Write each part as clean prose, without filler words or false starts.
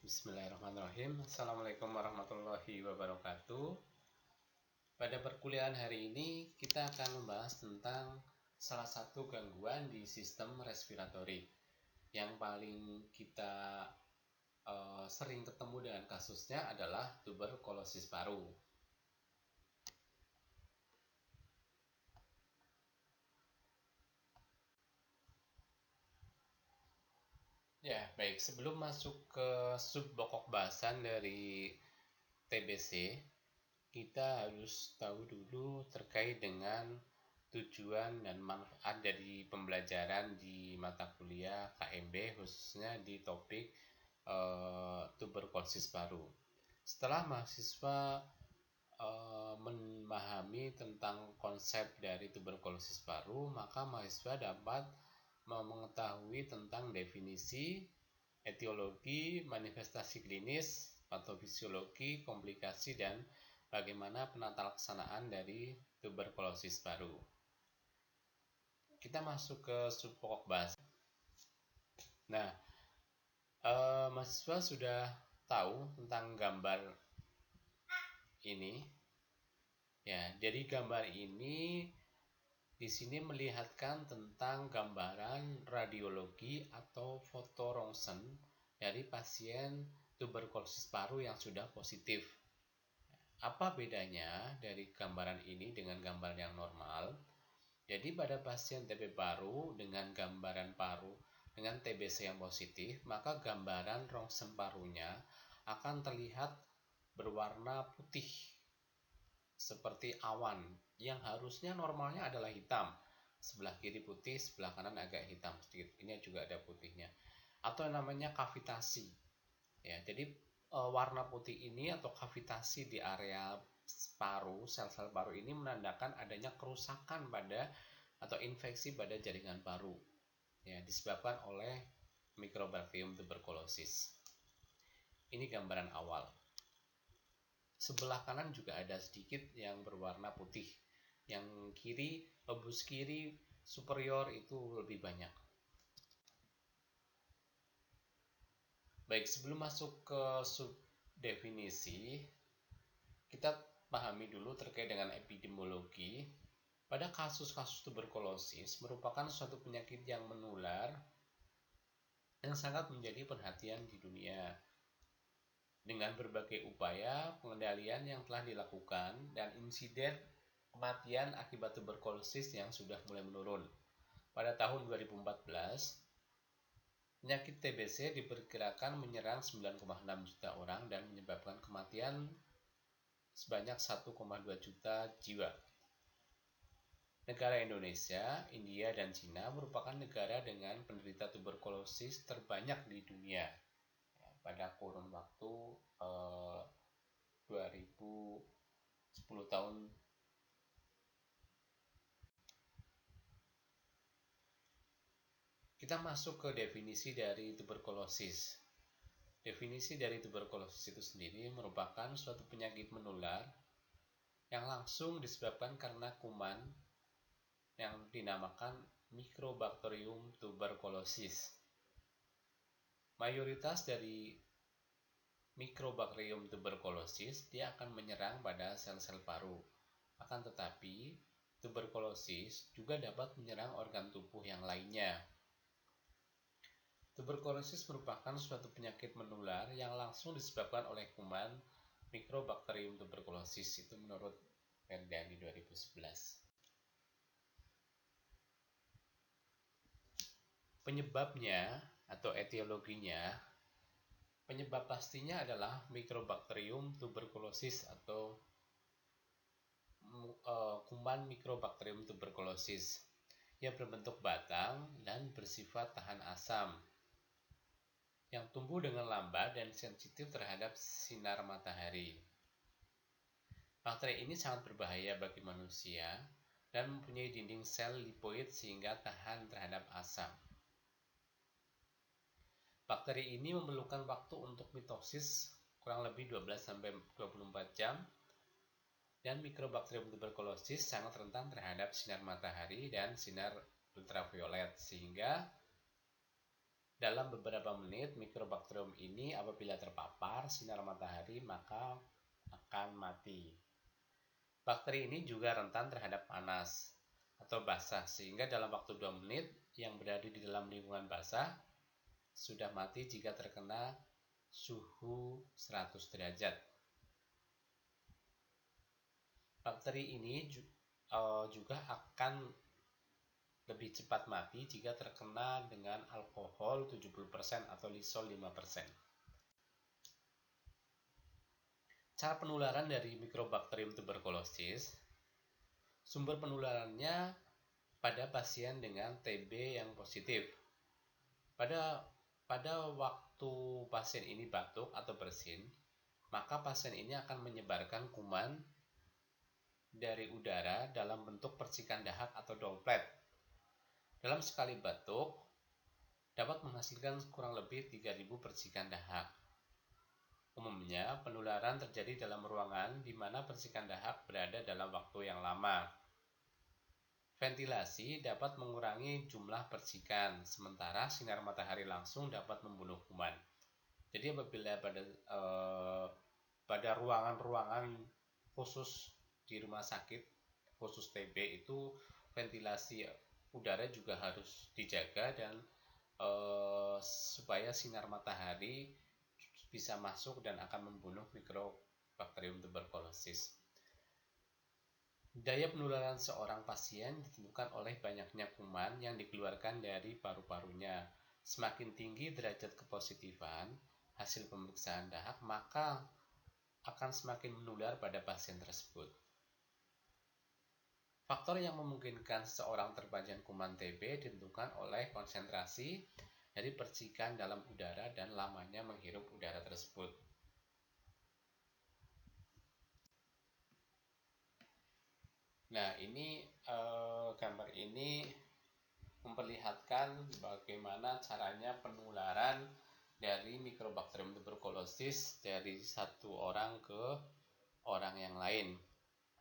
Bismillahirrahmanirrahim. Assalamualaikum warahmatullahi wabarakatuh. Pada perkuliahan hari ini kita akan membahas tentang salah satu gangguan di sistem respiratori. Yang paling kita sering ketemu dengan kasusnya adalah tuberkulosis paru. Ya, baik. Sebelum masuk ke sub pokok bahasan dari TBC, kita harus tahu dulu terkait dengan tujuan dan manfaat dari pembelajaran di mata kuliah KMB, khususnya di topik tuberkulosis paru. Setelah mahasiswa memahami tentang konsep dari tuberkulosis paru, maka mahasiswa dapat mengetahui tentang definisi, etiologi, manifestasi klinis, patofisiologi, komplikasi, dan bagaimana penata laksanaan dari tuberkulosis paru. Kita masuk ke sub pokok bahasan. Nah, mahasiswa sudah tahu tentang gambar ini. Ya, jadi gambar ini di sini melihatkan tentang gambaran radiologi atau foto rongsen dari pasien tuberkulosis paru yang sudah positif. Apa bedanya dari gambaran ini dengan gambar yang normal? Jadi pada pasien TB paru dengan gambaran paru dengan TBC yang positif, maka gambaran rongsen parunya akan terlihat berwarna putih seperti awan yang harusnya normalnya adalah hitam. Sebelah kiri putih, sebelah kanan agak hitam sedikit. Ini juga ada putihnya. Atau yang namanya kavitasi. Ya, jadi warna putih ini atau kavitasi di area paru, sel-sel paru ini menandakan adanya kerusakan pada atau infeksi pada jaringan paru. Ya, disebabkan oleh Mycobacterium tuberculosis. Ini gambaran awal. Sebelah kanan juga ada sedikit yang berwarna putih. Yang kiri, lobus kiri superior itu lebih banyak. Baik, sebelum masuk ke subdefinisi, kita pahami dulu terkait dengan epidemiologi. Pada kasus-kasus tuberkulosis merupakan suatu penyakit yang menular yang sangat menjadi perhatian di dunia. Dengan berbagai upaya pengendalian yang telah dilakukan dan insiden kematian akibat tuberkulosis yang sudah mulai menurun. Pada tahun 2014, penyakit TBC diperkirakan menyerang 9,6 juta orang dan menyebabkan kematian sebanyak 1,2 juta jiwa. Negara Indonesia, India, dan Cina merupakan negara dengan penderita tuberkulosis terbanyak di dunia. Pada kurun waktu 2010 tahun. Kita masuk ke definisi dari tuberkulosis. Definisi dari tuberkulosis itu sendiri merupakan suatu penyakit menular yang langsung disebabkan karena kuman yang dinamakan Mycobacterium tuberculosis. Mayoritas dari Mycobacterium tuberculosis dia akan menyerang pada sel-sel paru. Akan tetapi, tuberkulosis juga dapat menyerang organ tubuh yang lainnya. Tuberkulosis merupakan suatu penyakit menular yang langsung disebabkan oleh kuman Mycobacterium tuberculosis, itu menurut Verdani 2011. Penyebabnya atau etiologinya, penyebab pastinya adalah Mycobacterium tuberculosis atau kuman Mycobacterium tuberculosis yang berbentuk batang dan bersifat tahan asam, yang tumbuh dengan lambat dan sensitif terhadap sinar matahari. Bakteri ini sangat berbahaya bagi manusia dan mempunyai dinding sel lipoid sehingga tahan terhadap asam. Bakteri ini memerlukan waktu untuk mitosis kurang lebih 12-24 jam, dan Mycobacterium tuberculosis sangat rentan terhadap sinar matahari dan sinar ultraviolet, sehingga Dalam beberapa menit, mikrobakterium ini apabila terpapar sinar matahari maka akan mati. Bakteri ini juga rentan terhadap panas atau basah, sehingga dalam waktu 2 menit yang berada di dalam lingkungan basah sudah mati jika terkena suhu 100 derajat. Bakteri ini juga akan lebih cepat mati jika terkena dengan alkohol 70% atau lisol 5%. Cara penularan dari mikrobakterium tuberkulosis. Sumber penularannya pada pasien dengan TB yang positif. Pada waktu pasien ini batuk atau bersin, maka pasien ini akan menyebarkan kuman dari udara dalam bentuk percikan dahak atau droplet. Dalam sekali batuk dapat menghasilkan kurang lebih 3000 percikan dahak. Umumnya, penularan terjadi dalam ruangan di mana percikan dahak berada dalam waktu yang lama. Ventilasi dapat mengurangi jumlah percikan, sementara sinar matahari langsung dapat membunuh kuman. Jadi apabila pada ruangan-ruangan khusus di rumah sakit, khusus TB itu ventilasi udara juga harus dijaga dan supaya sinar matahari bisa masuk dan akan membunuh mikrobakterium tuberkulosis. Daya penularan seorang pasien ditentukan oleh banyaknya kuman yang dikeluarkan dari paru-parunya. Semakin tinggi derajat kepositifan hasil pemeriksaan dahak, maka akan semakin menular pada pasien tersebut. Faktor yang memungkinkan seseorang terpajan kuman TB ditentukan oleh konsentrasi dari percikan dalam udara dan lamanya menghirup udara tersebut. Nah, ini gambar ini memperlihatkan bagaimana caranya penularan dari mikrobakterium tuberkulosis dari satu orang ke orang yang lain.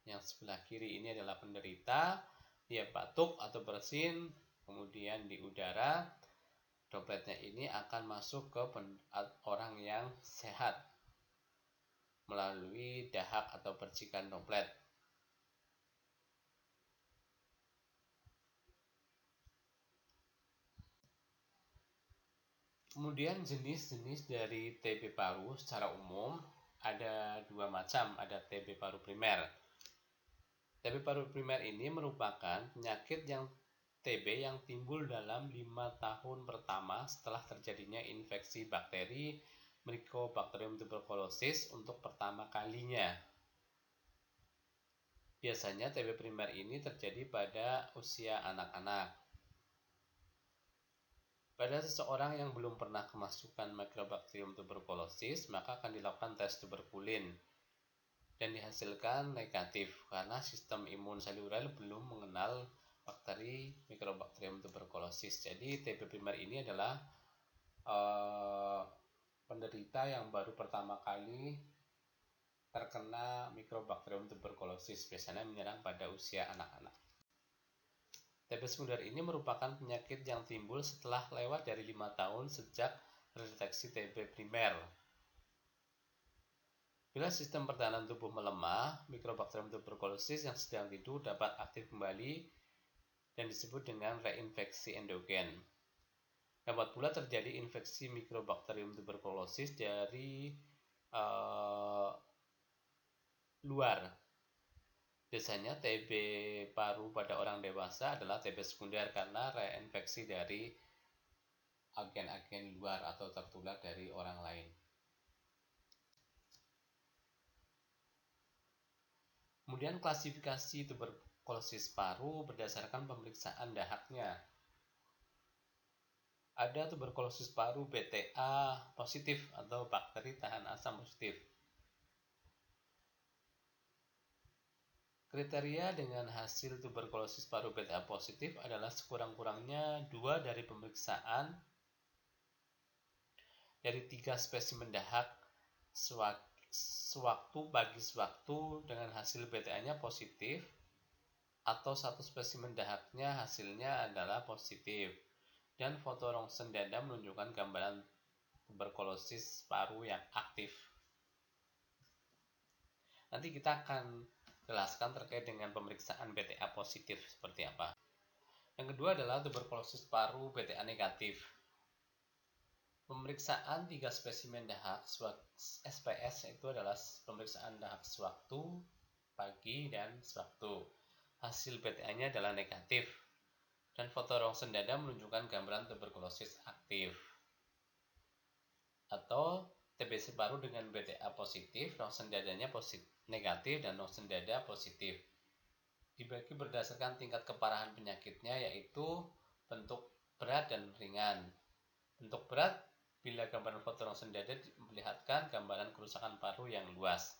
Yang sebelah kiri ini adalah penderita, dia batuk atau bersin, kemudian di udara dropletnya ini akan masuk ke orang yang sehat melalui dahak atau percikan droplet. Kemudian jenis-jenis dari TB paru secara umum ada dua macam, ada TB paru primer. TB paru primer ini merupakan penyakit yang TB yang timbul dalam 5 tahun pertama setelah terjadinya infeksi bakteri Mycobacterium tuberculosis untuk pertama kalinya. Biasanya TB primer ini terjadi pada usia anak-anak. Pada seseorang yang belum pernah kemasukan Mycobacterium tuberculosis, maka akan dilakukan tes tuberkulin dan dihasilkan negatif karena sistem imun seluler belum mengenal bakteri Mycobacterium tuberculosis. Jadi TB primer ini adalah penderita yang baru pertama kali terkena Mycobacterium tuberculosis, biasanya menyerang pada usia anak-anak. TB sekunder ini merupakan penyakit yang timbul setelah lewat dari 5 tahun sejak terdeteksi TB primer. Bila sistem pertahanan tubuh melemah, Mycobacterium tuberculosis yang sedang tidur dapat aktif kembali dan disebut dengan reinfeksi endogen. Dapat pula terjadi infeksi Mycobacterium tuberculosis dari luar. Biasanya TB paru pada orang dewasa adalah TB sekunder karena reinfeksi dari agen-agen luar atau tertular dari orang lain. Kemudian klasifikasi tuberkulosis paru berdasarkan pemeriksaan dahaknya. Ada tuberkulosis paru BTA positif atau bakteri tahan asam positif. Kriteria dengan hasil tuberkulosis paru BTA positif adalah sekurang-kurangnya 2 dari pemeriksaan dari 3 spesimen dahak sewaktu bagi sewaktu dengan hasil BTA-nya positif atau 1 spesimen dahaknya hasilnya adalah positif. Dan foto rongsen dada menunjukkan gambaran tuberkulosis paru yang aktif. Nanti kita akan jelaskan terkait dengan pemeriksaan BTA positif seperti apa. Yang kedua adalah tuberkulosis paru BTA negatif. Pemeriksaan 3 spesimen dahak SPS itu adalah pemeriksaan dahak sewaktu, pagi, dan sewaktu. Hasil BTA-nya adalah negatif. Dan foto rongsen dada menunjukkan gambaran tuberkulosis aktif. Atau TBC paru dengan BTA positif, rongsen dadanya negatif, dan rongsen dada positif. Dibagi berdasarkan tingkat keparahan penyakitnya, yaitu bentuk berat dan ringan. Bentuk berat, bila gambaran foto rongsen dada memperlihatkan gambaran kerusakan paru yang luas.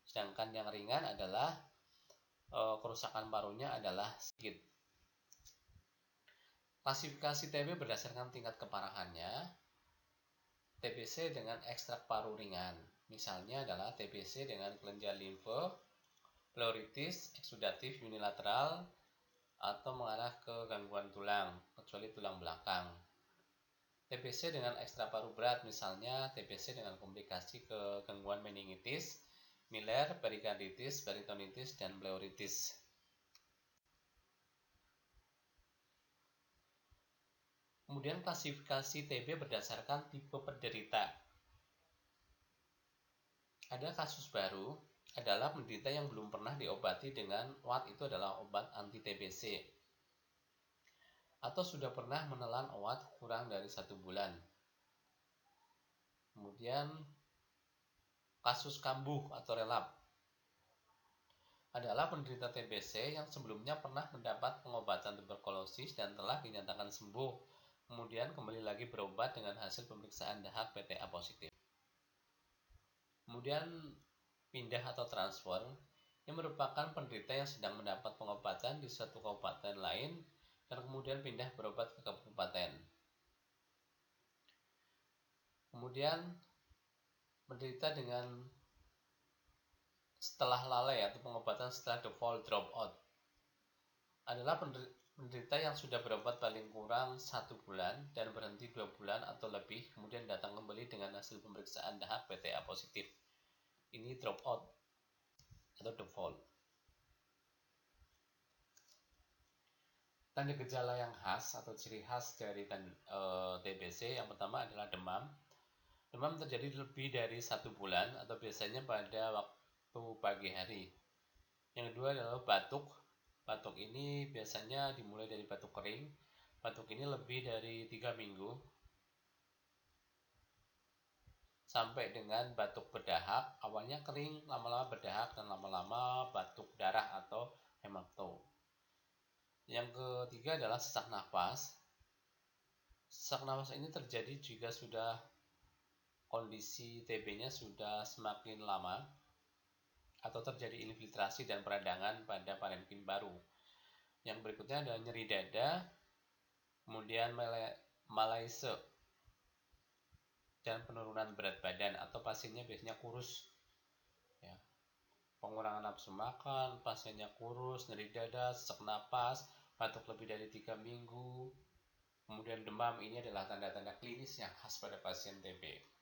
Sedangkan yang ringan adalah kerusakan parunya adalah sedikit. Klasifikasi TB berdasarkan tingkat keparahannya. TBC dengan ekstrak paru ringan. Misalnya adalah TBC dengan kelenjar limfe, pleuritis, eksudatif unilateral, atau mengarah ke gangguan tulang, kecuali tulang belakang. TBC dengan ekstra paru berat, misalnya TBC dengan komplikasi ke gangguan meningitis, Miller, perikarditis, peritonitis, dan pleuritis. Kemudian klasifikasi TB berdasarkan tipe penderita. Ada kasus baru adalah penderita yang belum pernah diobati dengan obat, itu adalah obat anti-TBC, atau sudah pernah menelan obat kurang dari 1 bulan. Kemudian kasus kambuh atau relap adalah penderita TBC yang sebelumnya pernah mendapat pengobatan tuberkulosis dan telah dinyatakan sembuh, kemudian kembali lagi berobat dengan hasil pemeriksaan dahak BTA positif. Kemudian pindah atau transfer, yang merupakan penderita yang sedang mendapat pengobatan di suatu kabupaten lain dan kemudian pindah berobat ke kabupaten. Kemudian menderita dengan setelah lalai atau pengobatan setelah default dropout adalah penderita yang sudah berobat paling kurang 1 bulan dan berhenti 2 bulan atau lebih, kemudian datang kembali dengan hasil pemeriksaan dahak BTA positif. Ini dropout atau default. Tanda gejala yang khas atau ciri khas dari TBC yang pertama adalah demam. Demam terjadi lebih dari 1 bulan atau biasanya pada waktu pagi hari. Yang kedua adalah batuk. Batuk ini biasanya dimulai dari batuk kering. Batuk ini lebih dari 3 minggu sampai dengan batuk berdahak. Awalnya kering, lama-lama berdahak, dan lama-lama batuk darah atau hemapto. Yang ketiga adalah sesak nafas. Sesak nafas ini terjadi jika sudah kondisi TB-nya sudah semakin lama atau terjadi infiltrasi dan peradangan pada parenkim baru. Yang berikutnya adalah nyeri dada, kemudian malaise dan penurunan berat badan atau pasiennya biasanya kurus. Ya. Pengurangan nafsu makan, pasiennya kurus, nyeri dada, sesak napas, batuk lebih dari 3 minggu, kemudian demam. Ini adalah tanda-tanda klinis yang khas pada pasien TB.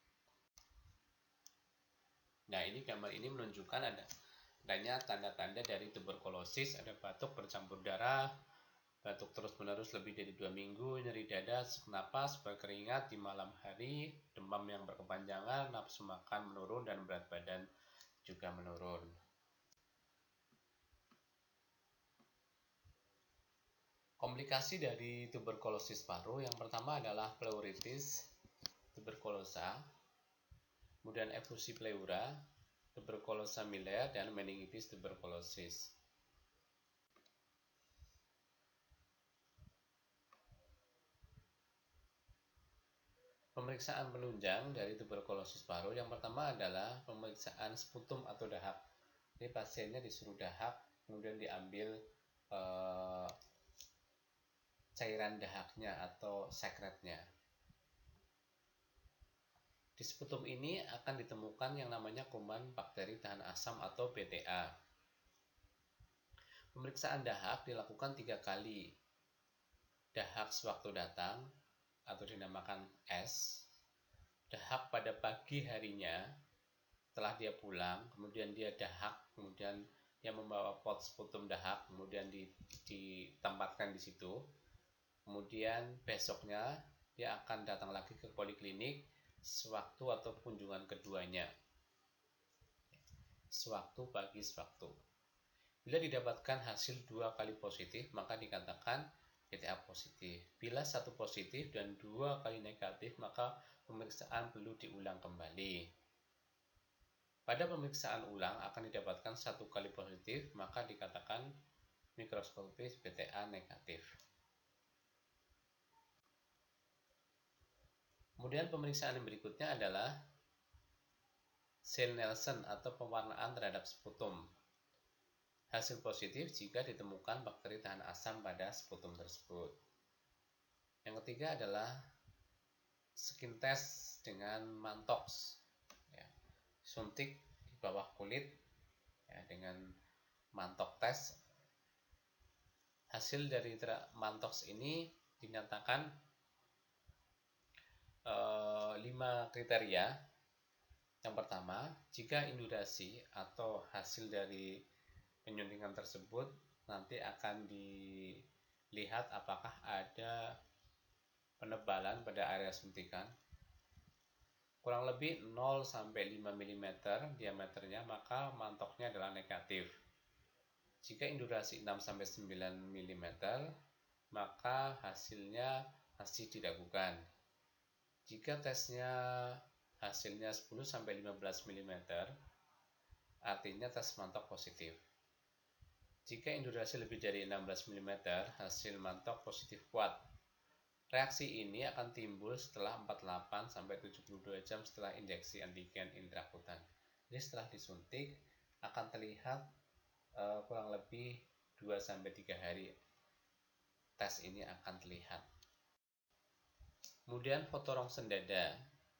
Nah, ini gambar ini menunjukkan adanya tanda-tanda dari tuberkulosis. Ada batuk bercampur darah, batuk terus-menerus lebih dari 2 minggu, nyeri dada, sesak napas, berkeringat di malam hari, demam yang berkepanjangan, nafsu makan menurun, dan berat badan juga menurun. Komplikasi dari tuberkulosis paru yang pertama adalah pleuritis tuberkulosa, kemudian efusi pleura, tuberkulosa Miller, dan meningitis tuberkulosis. Pemeriksaan penunjang dari tuberkulosis paru yang pertama adalah pemeriksaan sputum atau dahak. Jadi pasiennya disuruh dahak, kemudian diambil cairan dahaknya atau sekretnya. Di sputum ini akan ditemukan yang namanya kuman bakteri tahan asam atau BTA. Pemeriksaan dahak dilakukan 3 kali. dahak sewaktu datang atau dinamakan S, dahak pada pagi harinya setelah dia pulang, kemudian dia dahak, kemudian dia membawa pot sputum dahak, kemudian ditempatkan di situ. Kemudian besoknya dia akan datang lagi ke poliklinik sewaktu atau kunjungan keduanya, sewaktu pagi sewaktu. Bila didapatkan hasil 2 kali positif, maka dikatakan PTA positif. Bila 1 positif dan 2 kali negatif, maka pemeriksaan perlu diulang kembali. Pada pemeriksaan ulang akan didapatkan 1 kali positif, maka dikatakan mikroskopis PTA negatif. Kemudian pemeriksaan yang berikutnya adalah Zell-Nelson atau pewarnaan terhadap sputum. Hasil positif jika ditemukan bakteri tahan asam pada sputum tersebut. Yang ketiga adalah skin test dengan mantox, ya, suntik di bawah kulit, ya, dengan mantox test. Hasil dari mantox ini dinyatakan 5 kriteria. Yang pertama, jika indikasi atau hasil dari penyuntikan tersebut nanti akan dilihat apakah ada penebalan pada area suntikan kurang lebih 0-5 mm diameternya, maka mantoknya adalah negatif. Jika indikasi 6-9 mm, maka hasilnya masih diragukan. Jika tesnya hasilnya 10-15 mm, artinya tes mantok positif. Jika indikasi lebih dari 16 mm, hasil mantok positif kuat. Reaksi ini akan timbul setelah 48-72 jam setelah injeksi antigen intrakutan. Jadi setelah disuntik akan terlihat kurang lebih 2-3 hari tes ini akan terlihat. Kemudian foto rongsen dada.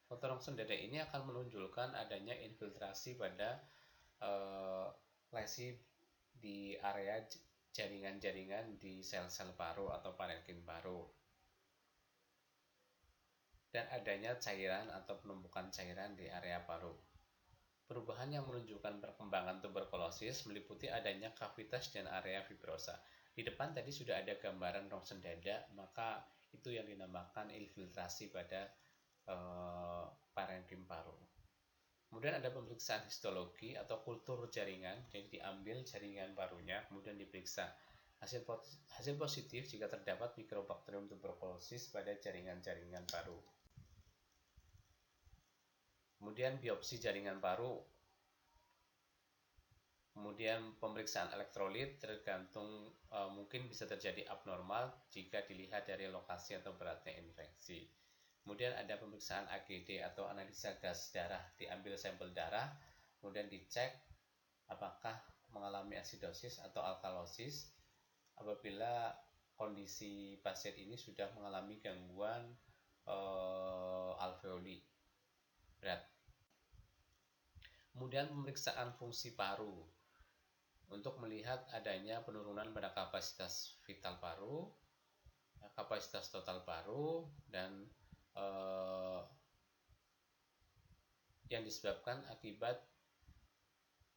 Foto rongsen dada ini akan menunjukkan adanya infiltrasi pada lesi di area jaringan-jaringan di sel-sel paru atau parenkim paru, dan adanya cairan atau penumpukan cairan di area paru. Perubahan yang menunjukkan perkembangan tuberkulosis meliputi adanya kavitas dan area fibrosa. Di depan tadi sudah ada gambaran rongsen dada, maka itu yang dinamakan infiltrasi pada parenkim paru. Kemudian ada pemeriksaan histologi atau kultur jaringan, jadi diambil jaringan parunya, kemudian diperiksa. Hasil positif jika terdapat Mycobacterium tuberculosis pada jaringan-jaringan paru. Kemudian biopsi jaringan paru. Kemudian pemeriksaan elektrolit tergantung mungkin bisa terjadi abnormal jika dilihat dari lokasi atau beratnya infeksi. Kemudian ada pemeriksaan AGD atau analisa gas darah, diambil sampel darah, kemudian dicek apakah mengalami asidosis atau alkalosis. Apabila kondisi pasien ini sudah mengalami gangguan alveoli berat. Kemudian pemeriksaan fungsi paru untuk melihat adanya penurunan pada kapasitas vital paru, kapasitas total paru, dan yang disebabkan akibat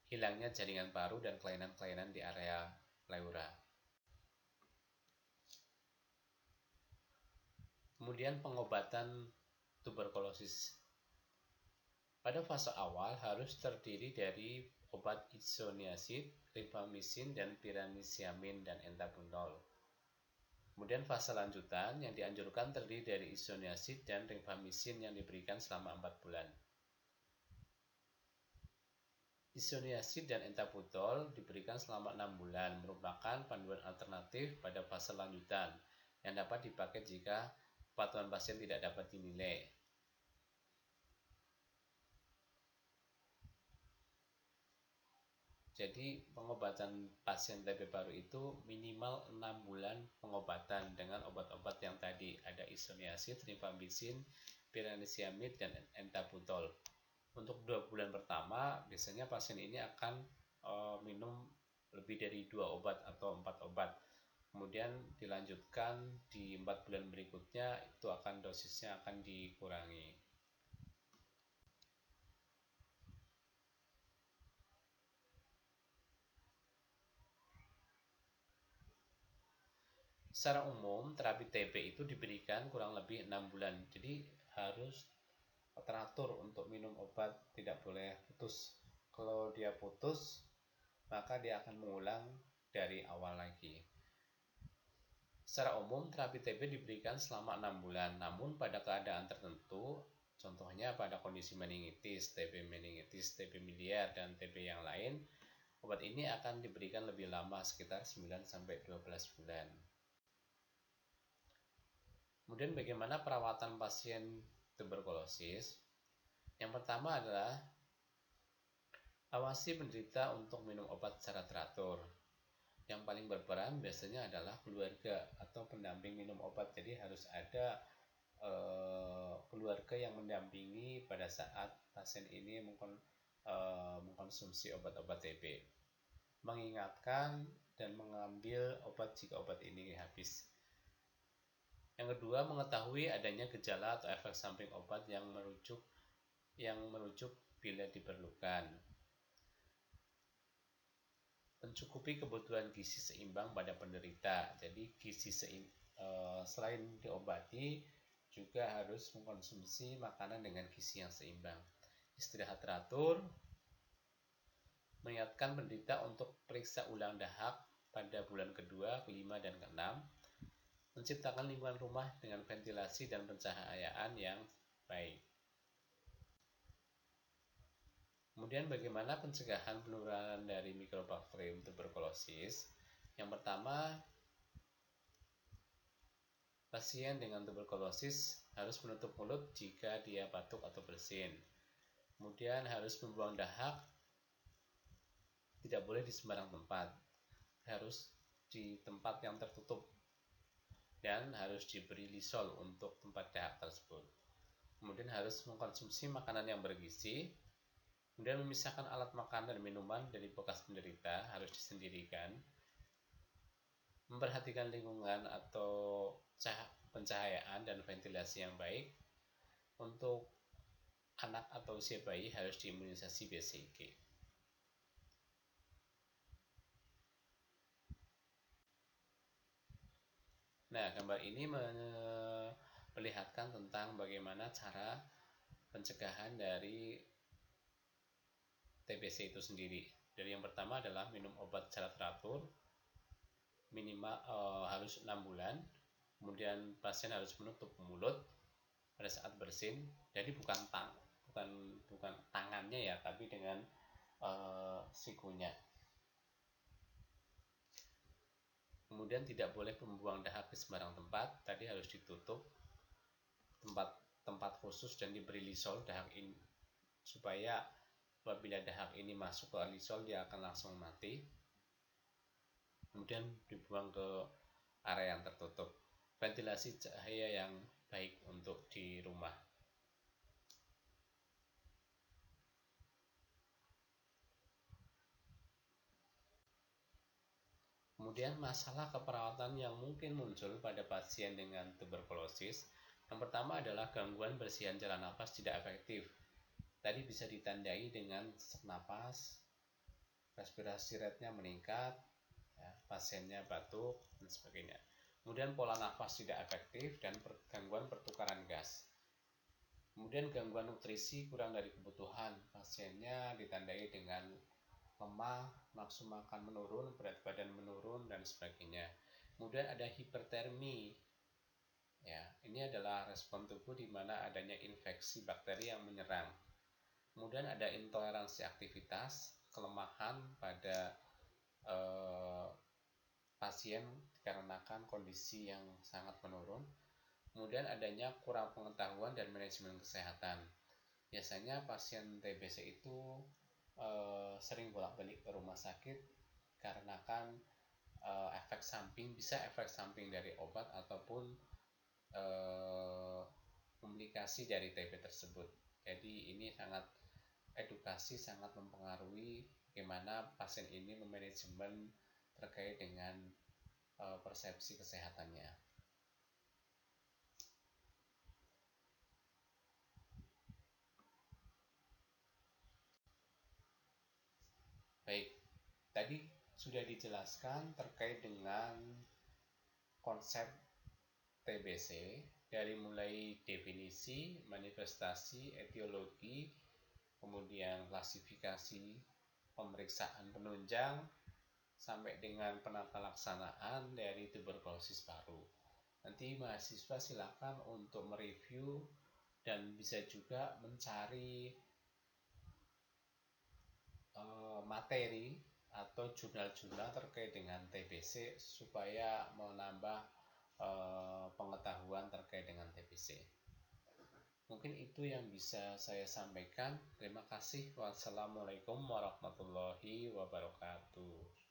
hilangnya jaringan paru dan kelainan-kelainan di area pleura. Kemudian pengobatan tuberkulosis. Pada fase awal harus terdiri dari obat isoniazid, rifamycin, dan piranesiamin dan ethambutol. Kemudian fase lanjutan yang dianjurkan terdiri dari isoniazid dan rifamycin yang diberikan selama 4 bulan. Isoniazid dan ethambutol diberikan selama 6 bulan, merupakan panduan alternatif pada fase lanjutan yang dapat dipakai jika kepatuhan pasien tidak dapat dinilai. Jadi pengobatan pasien TB paru itu minimal 6 bulan pengobatan dengan obat-obat yang tadi, ada isoniazid, rifamycin, piranesiamid, dan ethambutol. Untuk 2 bulan pertama biasanya pasien ini akan minum lebih dari 2 obat atau 4 obat. kemudian dilanjutkan di 4 bulan berikutnya, itu akan dosisnya akan dikurangi. Secara umum terapi TB itu diberikan kurang lebih 6 bulan, jadi harus teratur untuk minum obat, tidak boleh putus. Kalau dia putus, maka dia akan mengulang dari awal lagi. Secara umum terapi TB diberikan selama 6 bulan, namun pada keadaan tertentu, contohnya pada kondisi meningitis, TB miliar, dan TB yang lain, obat ini akan diberikan lebih lama, sekitar 9-12 bulan. Kemudian bagaimana perawatan pasien tuberkulosis? Yang pertama adalah awasi penderita untuk minum obat secara teratur. Yang paling berperan biasanya adalah keluarga atau pendamping minum obat. Jadi harus ada keluarga yang mendampingi pada saat pasien ini mengkonsumsi obat-obat TB. Mengingatkan dan mengambil obat jika obat ini habis. Yang kedua, mengetahui adanya gejala atau efek samping obat yang merujuk bila diperlukan. Mencukupi kebutuhan gizi seimbang pada penderita. Jadi selain diobati, juga harus mengkonsumsi makanan dengan gizi yang seimbang. Istirahat teratur, mengingatkan penderita untuk periksa ulang dahak pada bulan kedua, kelima, dan keenam. Menciptakan lingkungan rumah dengan ventilasi dan pencahayaan yang baik. Kemudian bagaimana pencegahan penularan dari Mycobacterium tuberculosis? Yang pertama, pasien dengan tuberkulosis harus menutup mulut jika dia batuk atau bersin. Kemudian harus membuang dahak, tidak boleh di sembarang tempat, harus di tempat yang tertutup, dan harus diberi lisol untuk tempat dahak tersebut. Kemudian harus mengkonsumsi makanan yang bergizi. Kemudian memisahkan alat makan dan minuman dari bekas penderita, harus disendirikan. Memperhatikan lingkungan atau pencahayaan dan ventilasi yang baik. Untuk anak atau usia bayi harus diimunisasi BCG. Nah, gambar ini memperlihatkan tentang bagaimana cara pencegahan dari TBC itu sendiri. Jadi yang pertama adalah minum obat secara teratur, minimal harus 6 bulan. Kemudian pasien harus menutup mulut pada saat bersin. Jadi bukan tangannya ya, tapi dengan sikunya. Kemudian tidak boleh membuang dahak di sembarang tempat. Tadi harus ditutup tempat khusus dan diberi lisol dahak ini, supaya apabila dahak ini masuk ke lisol dia akan langsung mati. Kemudian dibuang ke area yang tertutup. Ventilasi cahaya yang baik untuk di rumah. Kemudian masalah keperawatan yang mungkin muncul pada pasien dengan tuberkulosis. Yang pertama adalah gangguan bersihan jalan nafas tidak efektif. Tadi bisa ditandai dengan sesak napas, respirasi rate-nya meningkat, ya, pasiennya batuk, dan sebagainya. Kemudian pola nafas tidak efektif dan gangguan pertukaran gas. Kemudian gangguan nutrisi kurang dari kebutuhan, pasiennya ditandai dengan lemah, nafsu makan menurun, berat badan menurun, dan sebagainya. Kemudian ada hipertermi. Ya, ini adalah respon tubuh di mana adanya infeksi bakteri yang menyerang. Kemudian ada intoleransi aktivitas, kelemahan pada pasien dikarenakan kondisi yang sangat menurun. Kemudian adanya kurang pengetahuan dan manajemen kesehatan. Biasanya pasien TBC itu sering bolak-balik ke rumah sakit karena efek samping dari obat ataupun komplikasi dari TB tersebut. Jadi ini edukasi sangat mempengaruhi bagaimana pasien ini memanajemen terkait dengan persepsi kesehatannya. Baik, tadi sudah dijelaskan terkait dengan konsep TBC, dari mulai definisi, manifestasi, etiologi, kemudian klasifikasi, pemeriksaan penunjang, sampai dengan penata laksanaan dari tuberkulosis paru. Nanti mahasiswa silakan untuk mereview dan bisa juga mencari materi atau jurnal-jurnal terkait dengan TBC supaya menambah pengetahuan terkait dengan TBC. Mungkin itu yang bisa saya sampaikan. Terima kasih. Wassalamualaikum warahmatullahi wabarakatuh.